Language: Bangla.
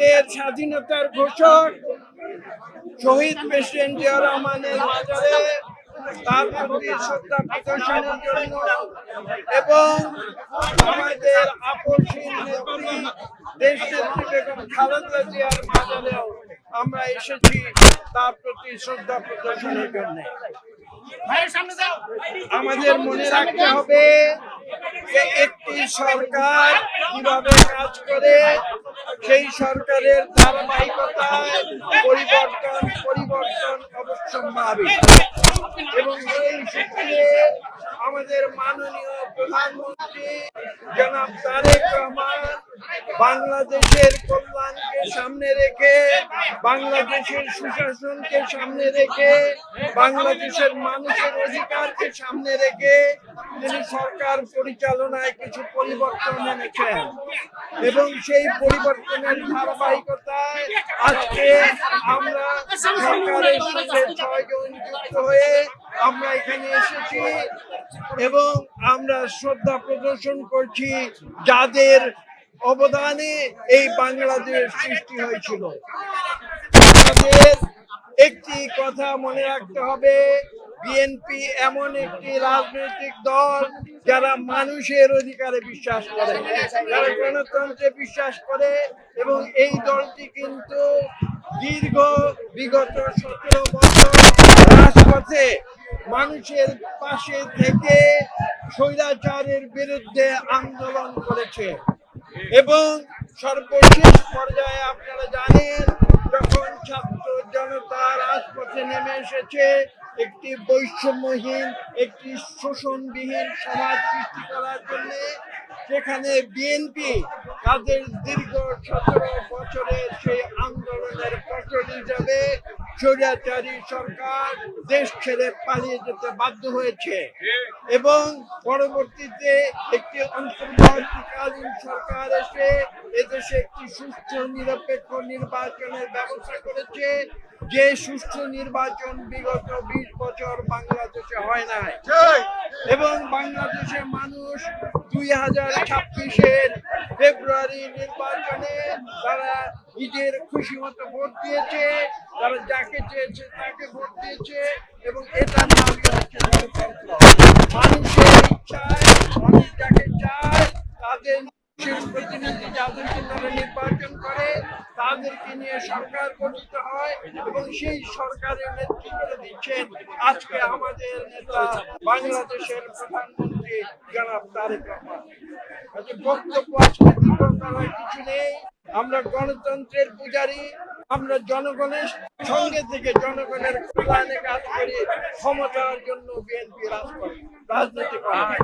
আমাদের স্বাধীনতার ঘোষক শহীদ প্রেসিডেন্ট জিয়া রহমানের মাজারে তার প্রতি শ্রদ্ধা প্রদর্শনের জন্য এবং আমাদের আপসহীন নেত্রী দেশনেত্রী বেগম খালেদা জিয়ার মাজারেও আমরা এসেছি তার প্রতি শ্রদ্ধা প্রদর্শনের জন্য। আমাদের মনে রাখতে হবে যে একটি সরকার কিভাবে কাজ করে, সেই সরকারের ধারাবাহিকতায় পরিবর্তন অবশ্যম্ভাবী এবং এই সূত্রে আমাদের মাননীয় প্রধানমন্ত্রী জনাব তারেক রহমান বাংলাদেশের কল্যাণকে সামনে রেখে, বাংলাদেশের সুশাসনকে সামনে রেখে, বাংলাদেশের মানুষের অধিকারকে সামনে রেখে তিনি সরকার পরিচালনায় কিছু পরিবর্তন এনেছেন এবং সেই পরিবর্তনের ধারাবাহিকতায় আজকে আমরা সরকারের সাথে 6 জন যুক্ত হয়ে আমরা এখানে এসেছি এবং আমরা শ্রদ্ধা প্রদর্শন করছি যাদের অবদানে এই বাংলাদেশ সৃষ্টি হয়েছিল। আমাদের একটি কথা মনে রাখতে হবে, বিএনপি এমন একটি রাজনৈতিক দল যারা মানুষের অধিকারে বিশ্বাস করে, যারা গণতন্ত্রে বিশ্বাস করে এবং এই দলটি কিন্তু বিগত 17 বছর রাজপথে মানুষের পাশে থেকে স্বৈরাচারের বিরুদ্ধে আন্দোলন করেছে এবং সর্বশেষ পর্যায়ে আপনারা জানেন যখন ছাত্র জনতা রাজপথে নেমে এসেছে একটি বৈষম্যহীন, একটি শোষণবিহীন সমাজ সৃষ্টি করার জন্য, সেখানে বিএনপি তাদের দীর্ঘ 17 বছরের সেই আন্দোলনের ফসল হিসাবে স্বৈরাচারী সরকার দেশ ছেড়ে পালিয়ে যেতে বাধ্য হয়েছে এবং পরবর্তীতে একটি অন্তর্বর্তীকালীন সরকার এসে এদেশে একটি সুষ্ঠু নিরপেক্ষ নির্বাচনের ব্যবস্থা করেছে, যে সুষ্ঠু নির্বাচন বিগত 20 বছর বাংলাদেশে হয় নাই এবং বাংলাদেশে মানুষ 2026-এর ফেব্রুয়ারি নির্বাচনে তারা নিজের খুশি মতো ভোট দিয়েছে, তারা যাকে চেয়েছে তাকে ভোট দিয়েছে এবং এটা নামই হচ্ছে গণতন্ত্র। মানুষের ইচ্ছায় মানুষ যাকে চায় তাদের প্রতিনিধি যাদেরকে তারা নির্বাচন করে তাদেরকে নিয়ে সরকার গঠিত হয় এবং সেই সরকারের নেতৃত্ব দিচ্ছেন আজকে আমাদের নেতা বাংলাদেশের প্রধানমন্ত্রী জনাব তারেক রহমান। বক্তব্য আজকে দীর্ঘ করার কিছু নেই, আমরা গণতন্ত্রের পূজারী, আমরা জনগণের সঙ্গে থেকে জনগণের কল্যাণে কাজ করি, ক্ষমতার জন্য বিএনপি রাজনীতি করে।